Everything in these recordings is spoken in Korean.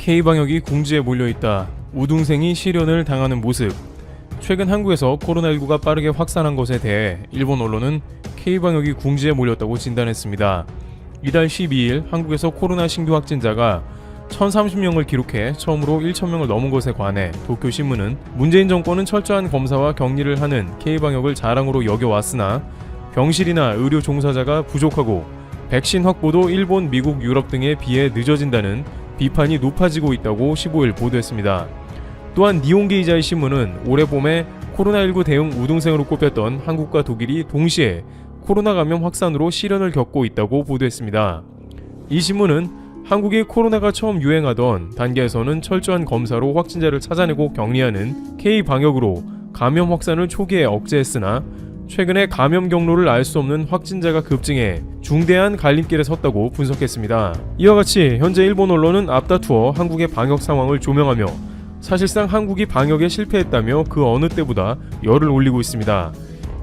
K방역이 궁지에 몰려있다. 우등생이 실현을 당하는 모습. 최근 한국에서 코로나19가 빠르게 확산한 것에 대해 일본 언론은 K방역이 궁지에 몰렸다고 진단했습니다. 이달 12일 한국에서 코로나 신규 확진자가 1030명을 기록해 처음으로 1000명을 넘은 것에 관해 도쿄신문은 문재인 정권은 철저한 검사와 격리를 하는 K방역을 자랑으로 여겨왔으나 병실이나 의료 종사자가 부족하고 백신 확보도 일본, 미국, 유럽 등에 비해 늦어진다는 비판이 높아지고 있다고 15일 보도했습니다. 또한 니혼게 이자이 신문은 올해 봄에 코로나19 대응 우등생으로 꼽혔던 한국과 독일이 동시에 코로나 감염 확산으로 시련을 겪고 있다고 보도했습니다. 이 신문은 한국이 코로나가 처음 유행하던 단계에서는 철저한 검사로 확진자를 찾아내고 격리하는 K방역으로 감염 확산을 초기에 억제했으나 최근에 감염 경로를 알 수 없는 확진자가 급증해 중대한 갈림길에 섰다고 분석했습니다. 이와 같이 현재 일본 언론은 앞다투어 한국의 방역 상황을 조명하며 사실상 한국이 방역에 실패했다며 그 어느 때보다 열을 올리고 있습니다.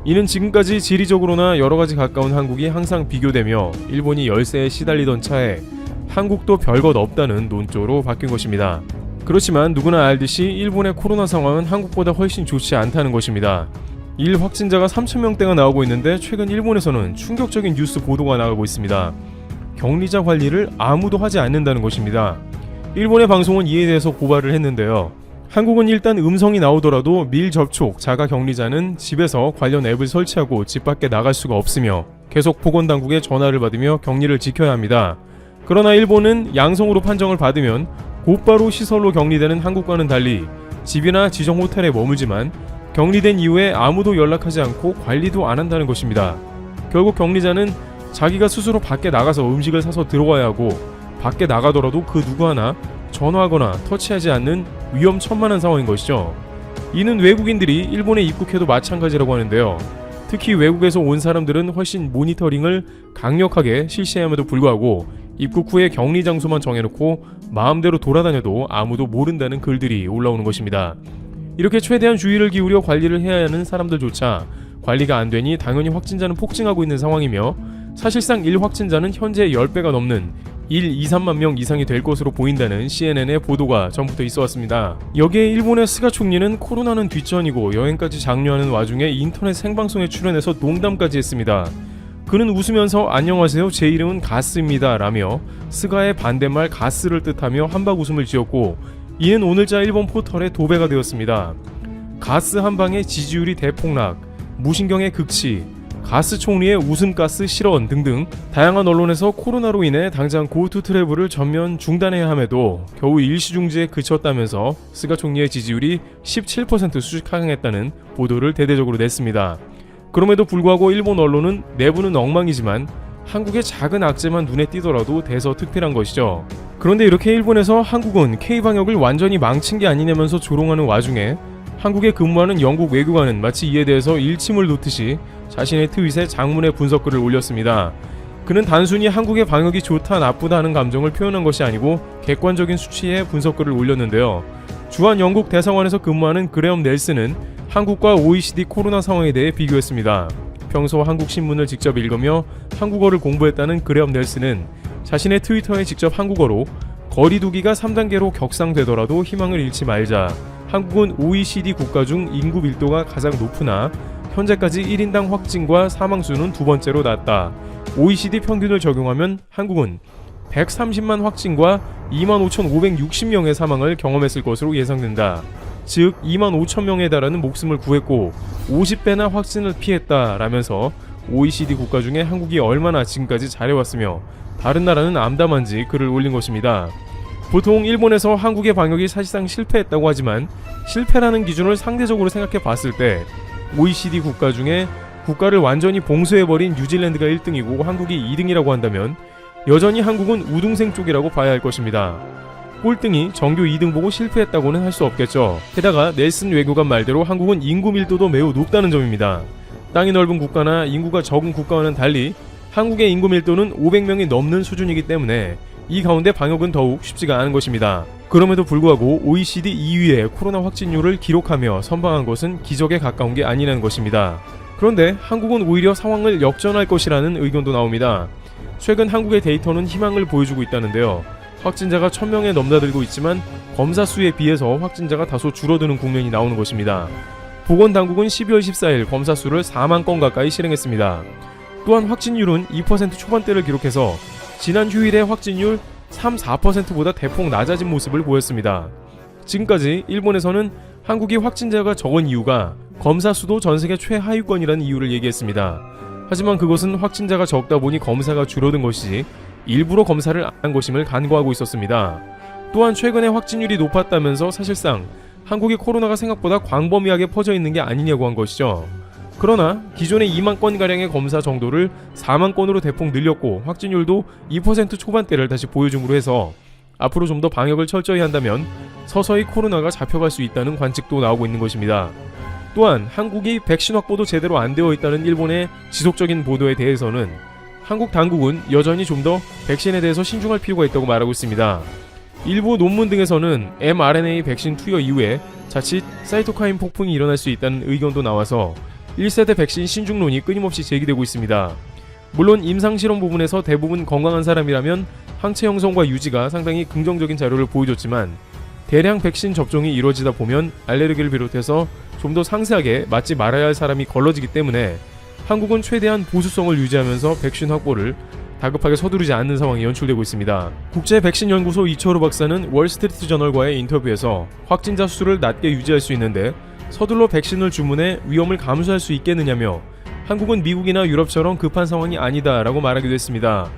이는 지금까지 지리적으로나 여러가지 가까운 한국이 항상 비교되며 일본이 열세에 시달리던 차에 한국도 별것 없다는 논조로 바뀐 것입니다. 그렇지만 누구나 알듯이 일본의 코로나 상황은 한국보다 훨씬 좋지 않다는 것입니다. 일 확진자가 3000명대가 나오고 있는데 최근 일본에서는 충격적인 뉴스 보도가 나가고 있습니다. 격리자 관리를 아무도 하지 않는다는 것입니다. 일본의 방송은 이에 대해서 고발을 했는데요. 한국은 일단 음성이 나오더라도 밀접촉 자가 격리자는 집에서 관련 앱을 설치하고 집 밖에 나갈 수가 없으며 계속 보건당국에 전화를 받으며 격리를 지켜야 합니다. 그러나 일본은 양성으로 판정을 받으면 곧바로 시설로 격리되는 한국과는 달리 집이나 지정 호텔에 머물지만 격리된 이후에 아무도 연락하지 않고 관리도 안 한다는 것입니다. 결국 격리자는 자기가 스스로 밖에 나가서 음식을 사서 들어와야 하고 밖에 나가더라도 그 누구 하나 전화하거나 터치하지 않는 위험천만한 상황인 것이죠. 이는 외국인들이 일본에 입국해도 마찬가지라고 하는데요. 특히 외국에서 온 사람들은 훨씬 모니터링을 강력하게 실시함에도 불구하고 입국 후에 격리 장소만 정해놓고 마음대로 돌아다녀도 아무도 모른다는 글들이 올라오는 것입니다. 이렇게 최대한 주의를 기울여 관리를 해야 하는 사람들조차 관리가 안 되니 당연히 확진자는 폭증하고 있는 상황이며 사실상 1확진자는 현재 10배가 넘는 1, 2, 3만 명 이상이 될 것으로 보인다는 CNN의 보도가 전부터 있어 왔습니다. 여기에 일본의 스가 총리는 코로나는 뒷전이고 여행까지 장려하는 와중에 인터넷 생방송에 출연해서 농담까지 했습니다. 그는 웃으면서 안녕하세요, 제 이름은 가스입니다 라며 스가의 반대말 가스를 뜻하며 한박 웃음을 지었고 이는 오늘자 일본 포털의 도배가 되었습니다. 가스 한방의 지지율이 대폭락, 무신경의 극치, 가스 총리의 웃음가스 실언 등등 다양한 언론에서 코로나로 인해 당장 고투 트래블을 전면 중단해야 함에도 겨우 일시중지에 그쳤다면서 스가 총리의 지지율이 17% 수직하강했다는 보도를 대대적으로 냈습니다. 그럼에도 불구하고 일본 언론은 내부는 엉망이지만 한국의 작은 악재만 눈에 띄더라도 대서특필한 것이죠. 그런데 이렇게 일본에서 한국은 K방역을 완전히 망친 게 아니냐면서 조롱하는 와중에 한국에 근무하는 영국 외교관은 마치 이에 대해서 일침을 놓듯이 자신의 트윗에 장문의 분석글을 올렸습니다. 그는 단순히 한국의 방역이 좋다 나쁘다 하는 감정을 표현한 것이 아니고 객관적인 수치의 분석글을 올렸는데요. 주한 영국 대사관에서 근무하는 그레엄 넬슨은 한국과 OECD 코로나 상황에 대해 비교했습니다. 평소 한국 신문을 직접 읽으며 한국어를 공부했다는 그레엄 넬슨은 자신의 트위터에 직접 한국어로 거리두기가 3단계로 격상되더라도 희망을 잃지 말자. 한국은 OECD 국가 중 인구 밀도가 가장 높으나 현재까지 1인당 확진과 사망수는 두 번째로 낮다. OECD 평균을 적용하면 한국은 130만 확진과 25,560명의 사망을 경험했을 것으로 예상된다. 즉 25,000명에 달하는 목숨을 구했고 50배나 확진을 피했다 라면서 OECD 국가 중에 한국이 얼마나 지금까지 잘해왔으며 다른 나라는 암담한지 글을 올린 것입니다. 보통 일본에서 한국의 방역이 사실상 실패했다고 하지만 실패라는 기준을 상대적으로 생각해 봤을 때 OECD 국가 중에 국가를 완전히 봉쇄해버린 뉴질랜드가 1등이고 한국이 2등이라고 한다면 여전히 한국은 우등생 쪽이라고 봐야 할 것입니다. 꼴등이 정규 2등 보고 실패했다고는 할 수 없겠죠. 게다가 넬슨 외교관 말대로 한국은 인구 밀도도 매우 높다는 점입니다. 땅이 넓은 국가나 인구가 적은 국가와는 달리 한국의 인구 밀도는 500명이 넘는 수준이기 때문에 이 가운데 방역은 더욱 쉽지가 않은 것입니다. 그럼에도 불구하고 OECD 2위의 코로나 확진율을 기록하며 선방한 것은 기적에 가까운 게 아니라는 것입니다. 그런데 한국은 오히려 상황을 역전할 것이라는 의견도 나옵니다. 최근 한국의 데이터는 희망을 보여주고 있다는데요. 확진자가 1000명에 넘나들고 있지만 검사 수에 비해서 확진자가 다소 줄어드는 국면이 나오는 것입니다. 보건당국은 12월 14일 검사 수를 4만 건 가까이 실행했습니다. 또한 확진율은 2% 초반대를 기록해서 지난 휴일의 확진율 3, 4%보다 대폭 낮아진 모습을 보였습니다. 지금까지 일본에서는 한국이 확진자가 적은 이유가 검사 수도 전세계 최하위권이라는 이유를 얘기했습니다. 하지만 그것은 확진자가 적다 보니 검사가 줄어든 것이지 일부러 검사를 안 한 것임을 간과하고 있었습니다. 또한 최근에 확진율이 높았다면서 사실상 한국의 코로나가 생각보다 광범위하게 퍼져 있는 게 아니냐고 한 것이죠. 그러나 기존의 2만 건가량의 검사 정도를 4만 건으로 대폭 늘렸고 확진율도 2% 초반대를 다시 보여줌으로 해서 앞으로 좀 더 방역을 철저히 한다면 서서히 코로나가 잡혀갈 수 있다는 관측도 나오고 있는 것입니다. 또한 한국이 백신 확보도 제대로 안 되어 있다는 일본의 지속적인 보도에 대해서는 한국 당국은 여전히 좀 더 백신에 대해서 신중할 필요가 있다고 말하고 있습니다. 일부 논문 등에서는 mRNA 백신 투여 이후에 자칫 사이토카인 폭풍이 일어날 수 있다는 의견도 나와서 1세대 백신 신중론이 끊임없이 제기되고 있습니다. 물론 임상실험 부분에서 대부분 건강한 사람이라면 항체 형성과 유지가 상당히 긍정적인 자료를 보여줬지만 대량 백신 접종이 이루어지다 보면 알레르기를 비롯해서 좀 더 상세하게 맞지 말아야 할 사람이 걸러지기 때문에 한국은 최대한 보수성을 유지하면서 백신 확보를 다급하게 서두르지 않는 상황이 연출되고 있습니다. 국제백신연구소 이철우 박사는 월스트리트저널과의 인터뷰에서 확진자 수를 낮게 유지할 수 있는데 서둘러 백신을 주문해 위험을 감수할 수 있겠느냐며 한국은 미국이나 유럽처럼 급한 상황이 아니다라고 말하기도 했습니다.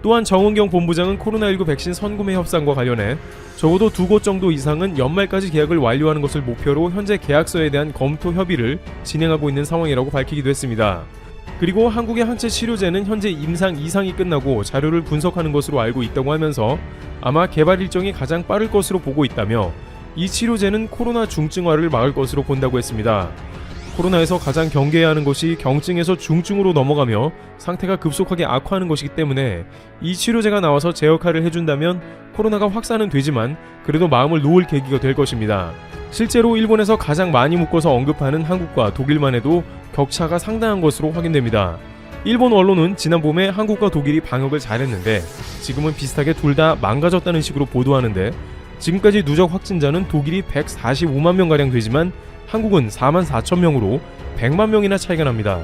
또한 정은경 본부장은 코로나19 백신 선구매 협상과 관련해 적어도 2곳 정도 이상은 연말까지 계약을 완료하는 것을 목표로 현재 계약서에 대한 검토 협의를 진행하고 있는 상황이라고 밝히기도 했습니다. 그리고 한국의 항체 치료제는 현재 임상 2상이 끝나고 자료를 분석하는 것으로 알고 있다고 하면서 아마 개발 일정이 가장 빠를 것으로 보고 있다며 이 치료제는 코로나 중증화를 막을 것으로 본다고 했습니다. 코로나에서 가장 경계해야 하는 것이 경증에서 중증으로 넘어가며 상태가 급속하게 악화하는 것이기 때문에 이 치료제가 나와서 제 역할을 해준다면 코로나가 확산은 되지만 그래도 마음을 놓을 계기가 될 것입니다. 실제로 일본에서 가장 많이 묶어서 언급하는 한국과 독일만 해도 격차가 상당한 것으로 확인됩니다. 일본 언론은 지난 봄에 한국과 독일이 방역을 잘했는데 지금은 비슷하게 둘 다 망가졌다는 식으로 보도하는데 지금까지 누적 확진자는 독일이 145만 명가량 되지만 한국은 4만 4천 명으로 100만 명이나 차이가 납니다.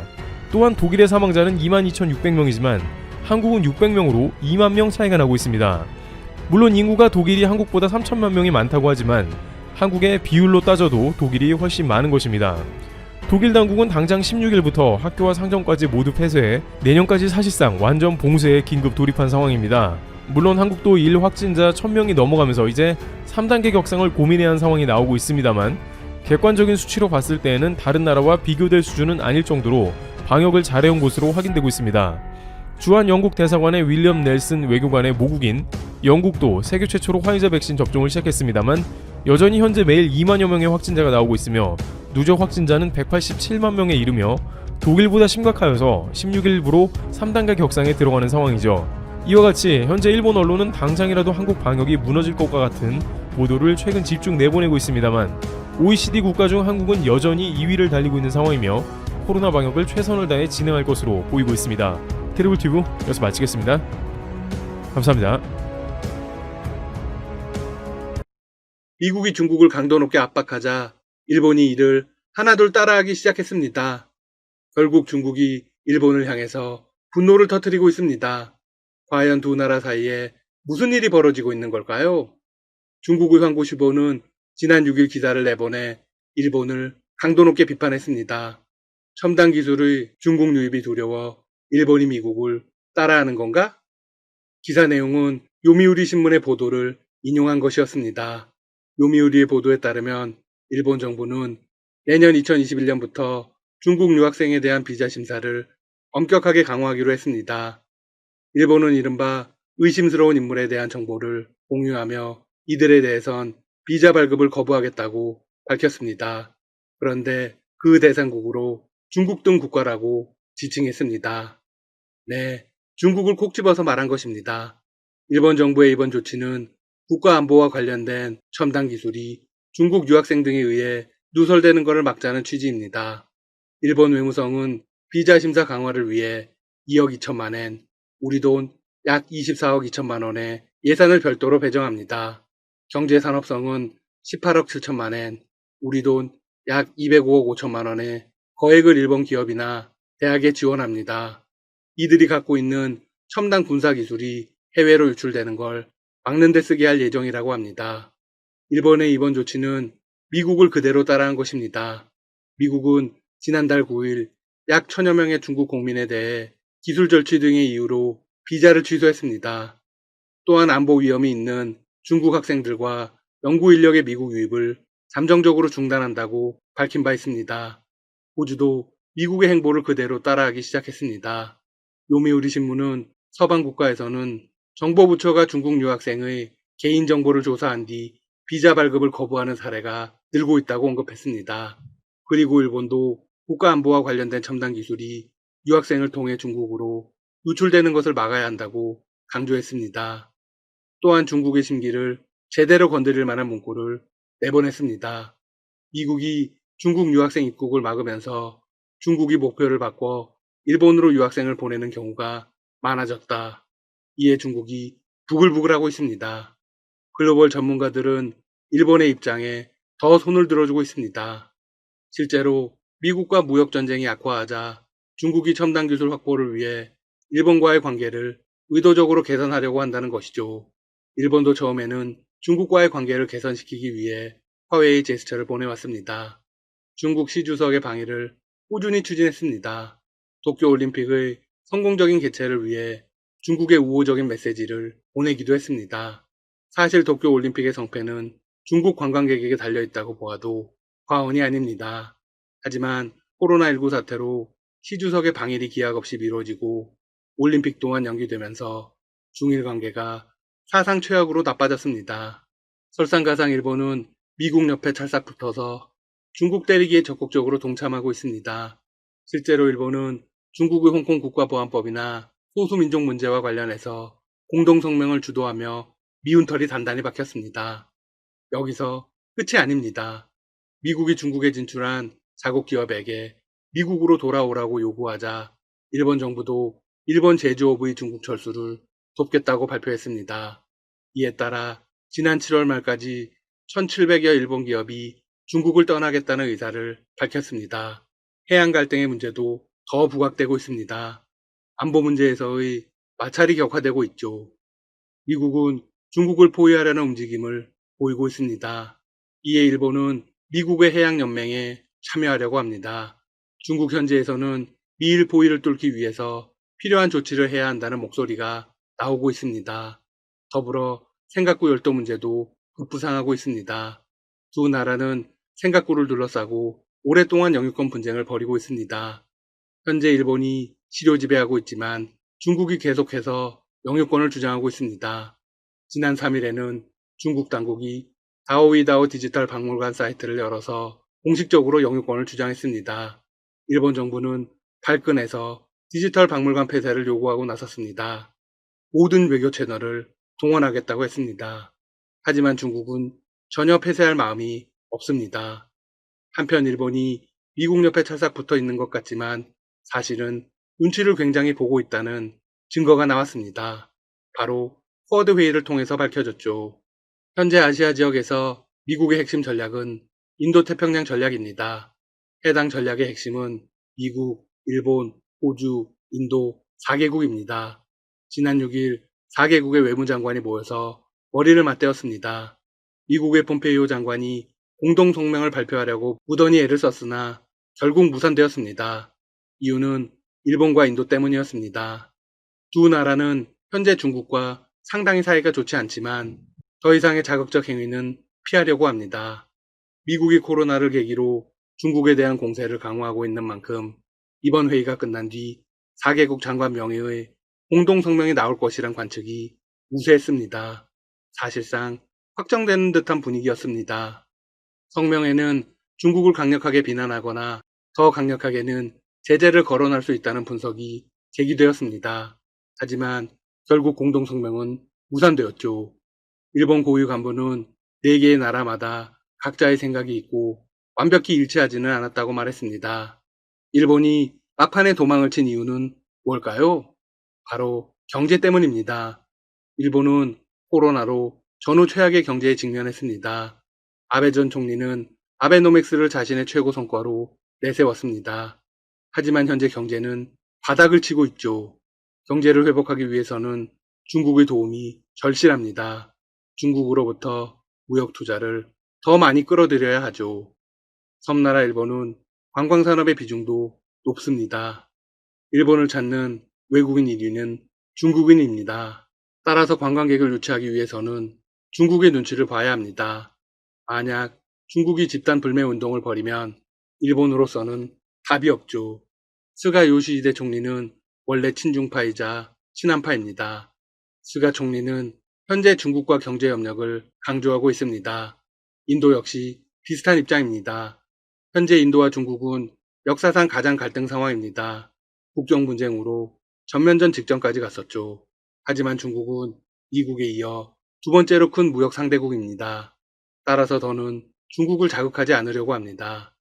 또한 독일의 사망자는 22,600명이지만 한국은 600명으로 2만 명 차이가 나고 있습니다. 물론 인구가 독일이 한국보다 3천만 명이 많다고 하지만 한국의 비율로 따져도 독일이 훨씬 많은 것입니다. 독일 당국은 당장 16일부터 학교와 상점까지 모두 폐쇄해 내년까지 사실상 완전 봉쇄에 긴급 돌입한 상황입니다. 물론 한국도 일 확진자 1000명이 넘어가면서 이제 3단계 격상을 고민해야 하는 상황이 나오고 있습니다만 객관적인 수치로 봤을 때에는 다른 나라와 비교될 수준은 아닐 정도로 방역을 잘해온 것으로 확인되고 있습니다. 주한 영국 대사관의 윌리엄 넬슨 외교관의 모국인 영국도 세계 최초로 화이자 백신 접종을 시작했습니다만 여전히 현재 매일 2만여 명의 확진자가 나오고 있으며 누적 확진자는 187만 명에 이르며 독일보다 심각하여서 16일부로 3단계 격상에 들어가는 상황이죠. 이와 같이 현재 일본 언론은 당장이라도 한국 방역이 무너질 것과 같은 보도를 최근 집중 내보내고 있습니다만 OECD 국가 중 한국은 여전히 2위를 달리고 있는 상황이며 코로나 방역을 최선을 다해 진행할 것으로 보이고 있습니다. 트리블튜브 여기서 마치겠습니다. 감사합니다. 미국이 중국을 강도 높게 압박하자 일본이 이를 하나둘 따라하기 시작했습니다. 결국 중국이 일본을 향해서 분노를 터뜨리고 있습니다. 과연 두 나라 사이에 무슨 일이 벌어지고 있는 걸까요? 중국의 황구시보는 지난 6일 기사를 내보내 일본을 강도 높게 비판했습니다. 첨단 기술의 중국 유입이 두려워 일본이 미국을 따라하는 건가? 기사 내용은 요미우리 신문의 보도를 인용한 것이었습니다. 요미우리의 보도에 따르면 일본 정부는 내년 2021년부터 중국 유학생에 대한 비자 심사를 엄격하게 강화하기로 했습니다. 일본은 이른바 의심스러운 인물에 대한 정보를 공유하며 이들에 대해선 비자 발급을 거부하겠다고 밝혔습니다. 그런데 그 대상국으로 중국 등 국가라고 지칭했습니다. 네, 중국을 콕 집어서 말한 것입니다. 일본 정부의 이번 조치는 국가안보와 관련된 첨단 기술이 중국 유학생 등에 의해 누설되는 것을 막자는 취지입니다. 일본 외무성은 비자 심사 강화를 위해 2억 2천만 엔, 우리 돈 약 24억 2천만 원의 예산을 별도로 배정합니다. 경제산업성은 18억 7천만 엔, 우리 돈 약 205억 5천만 원의 거액을 일본 기업이나 대학에 지원합니다. 이들이 갖고 있는 첨단 군사 기술이 해외로 유출되는 걸 막는 데 쓰게 할 예정이라고 합니다. 일본의 이번 조치는 미국을 그대로 따라한 것입니다. 미국은 지난달 9일 약 1,000여 명의 중국 국민에 대해 기술 절취 등의 이유로 비자를 취소했습니다. 또한 안보 위험이 있는 중국 학생들과 연구 인력의 미국 유입을 잠정적으로 중단한다고 밝힌 바 있습니다. 호주도 미국의 행보를 그대로 따라하기 시작했습니다. 요미우리 신문은 서방 국가에서는 정보부처가 중국 유학생의 개인정보를 조사한 뒤 비자 발급을 거부하는 사례가 늘고 있다고 언급했습니다. 그리고 일본도 국가안보와 관련된 첨단 기술이 유학생을 통해 중국으로 유출되는 것을 막아야 한다고 강조했습니다. 또한 중국의 심기를 제대로 건드릴 만한 문구를 내보냈습니다. 미국이 중국 유학생 입국을 막으면서 중국이 목표를 바꿔 일본으로 유학생을 보내는 경우가 많아졌다. 이에 중국이 부글부글하고 있습니다. 글로벌 전문가들은 일본의 입장에 더 손을 들어주고 있습니다. 실제로 미국과 무역 전쟁이 악화하자 중국이 첨단 기술 확보를 위해 일본과의 관계를 의도적으로 개선하려고 한다는 것이죠. 일본도 처음에는 중국과의 관계를 개선시키기 위해 화웨이 제스처를 보내왔습니다. 중국 시 주석의 방위를 꾸준히 추진했습니다. 도쿄올림픽의 성공적인 개최를 위해 중국의 우호적인 메시지를 보내기도 했습니다. 사실 도쿄올림픽의 성패는 중국 관광객에게 달려있다고 보아도 과언이 아닙니다. 하지만 코로나19 사태로 시 주석의 방일이 기약 없이 미뤄지고 올림픽 또한 연기되면서 중일 관계가 사상 최악으로 나빠졌습니다. 설상가상 일본은 미국 옆에 찰싹 붙어서 중국 때리기에 적극적으로 동참하고 있습니다. 실제로 일본은 중국의 홍콩 국가보안법이나 소수민족 문제와 관련해서 공동성명을 주도하며 미운 털이 단단히 박혔습니다. 여기서 끝이 아닙니다. 미국이 중국에 진출한 자국 기업에게 미국으로 돌아오라고 요구하자 일본 정부도 일본 제조업의 중국 철수를 돕겠다고 발표했습니다. 이에 따라 지난 7월 말까지 1,700여 일본 기업이 중국을 떠나겠다는 의사를 밝혔습니다. 해양 갈등의 문제도 더 부각되고 있습니다. 안보 문제에서의 마찰이 격화되고 있죠. 미국은 중국을 포위하려는 움직임을 보이고 있습니다. 이에 일본은 미국의 해양연맹에 참여하려고 합니다. 중국 현지에서는 미일 포위를 뚫기 위해서 필요한 조치를 해야 한다는 목소리가 나오고 있습니다. 더불어 센가쿠 열도 문제도 급부상하고 있습니다. 두 나라는 센가쿠를 둘러싸고 오랫동안 영유권 분쟁을 벌이고 있습니다. 현재 일본이 시료 지배하고 있지만 중국이 계속해서 영유권을 주장하고 있습니다. 지난 3일에는 중국 당국이 다오이다오 디지털 박물관 사이트를 열어서 공식적으로 영유권을 주장했습니다. 일본 정부는 발끈해서 디지털 박물관 폐쇄를 요구하고 나섰습니다. 모든 외교 채널을 동원하겠다고 했습니다. 하지만 중국은 전혀 폐쇄할 마음이 없습니다. 한편 일본이 미국 옆에 찰싹 붙어 있는 것 같지만 사실은 눈치를 굉장히 보고 있다는 증거가 나왔습니다. 바로 쿼드 회의를 통해서 밝혀졌죠. 현재 아시아 지역에서 미국의 핵심 전략은 인도태평양 전략입니다. 해당 전략의 핵심은 미국, 일본, 호주, 인도 4개국입니다. 지난 6일 4개국의 외무장관이 모여서 머리를 맞대었습니다. 미국의 폼페이오 장관이 공동성명을 발표하려고 무던히 애를 썼으나 결국 무산되었습니다. 이유는 일본과 인도 때문이었습니다. 두 나라는 현재 중국과 상당히 사이가 좋지 않지만 더 이상의 자극적 행위는 피하려고 합니다. 미국이 코로나를 계기로 중국에 대한 공세를 강화하고 있는 만큼 이번 회의가 끝난 뒤 4개국 장관 명의의 공동성명이 나올 것이란 관측이 우세했습니다. 사실상 확정되는 듯한 분위기였습니다. 성명에는 중국을 강력하게 비난하거나 더 강력하게는 제재를 거론할 수 있다는 분석이 제기되었습니다. 하지만 결국 공동성명은 무산되었죠. 일본 고위 간부는 4개의 나라마다 각자의 생각이 있고 완벽히 일치하지는 않았다고 말했습니다. 일본이 막판에 도망을 친 이유는 뭘까요? 바로 경제 때문입니다. 일본은 코로나로 전후 최악의 경제에 직면했습니다. 아베 전 총리는 아베노믹스를 자신의 최고 성과로 내세웠습니다. 하지만 현재 경제는 바닥을 치고 있죠. 경제를 회복하기 위해서는 중국의 도움이 절실합니다. 중국으로부터 무역 투자를 더 많이 끌어들여야 하죠. 섬나라 일본은 관광산업의 비중도 높습니다. 일본을 찾는 외국인 1위는 중국인입니다. 따라서 관광객을 유치하기 위해서는 중국의 눈치를 봐야 합니다. 만약 중국이 집단 불매 운동을 벌이면 일본으로서는 답이 없죠. 스가 요시히데 총리는 원래 친중파이자 친한파입니다. 스가 총리는 현재 중국과 경제 협력을 강조하고 있습니다. 인도 역시 비슷한 입장입니다. 현재 인도와 중국은 역사상 가장 갈등 상황입니다. 국경 분쟁으로 전면전 직전까지 갔었죠. 하지만 중국은 미국에 이어 두 번째로 큰 무역 상대국입니다. 따라서 더는 중국을 자극하지 않으려고 합니다.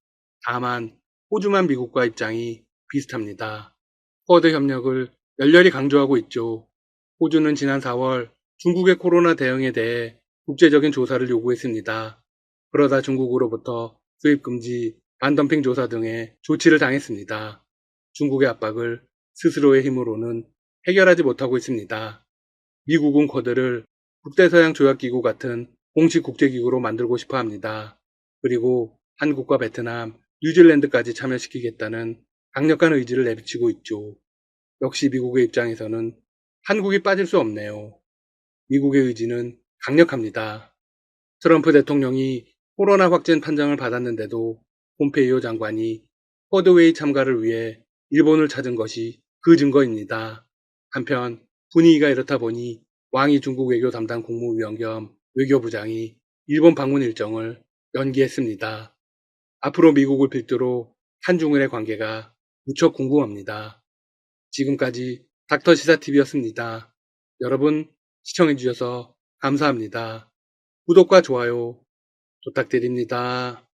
다만 호주만 미국과 입장이 비슷합니다. 쿼드 협력을 열렬히 강조하고 있죠. 호주는 지난 4월 중국의 코로나 대응에 대해 국제적인 조사를 요구했습니다. 그러다 중국으로부터 수입 금지, 반덤핑 조사 등의 조치를 당했습니다. 중국의 압박을 스스로의 힘으로는 해결하지 못하고 있습니다. 미국은 쿼드를 북대서양 조약기구 같은 공식 국제기구로 만들고 싶어 합니다. 그리고 한국과 베트남, 뉴질랜드까지 참여시키겠다는 강력한 의지를 내비치고 있죠. 역시 미국의 입장에서는 한국이 빠질 수 없네요. 미국의 의지는 강력합니다. 트럼프 대통령이 코로나 확진 판정을 받았는데도 폼페이오 장관이 쿼드웨이 참가를 위해 일본을 찾은 것이 그 증거입니다. 한편 분위기가 이렇다 보니 왕이 중국 외교 담당 국무위원 겸 외교부장이 일본 방문 일정을 연기했습니다. 앞으로 미국을 필두로 한중일의 관계가 무척 궁금합니다. 지금까지 닥터시사TV였습니다. 여러분 시청해주셔서 감사합니다. 구독과 좋아요 부탁드립니다.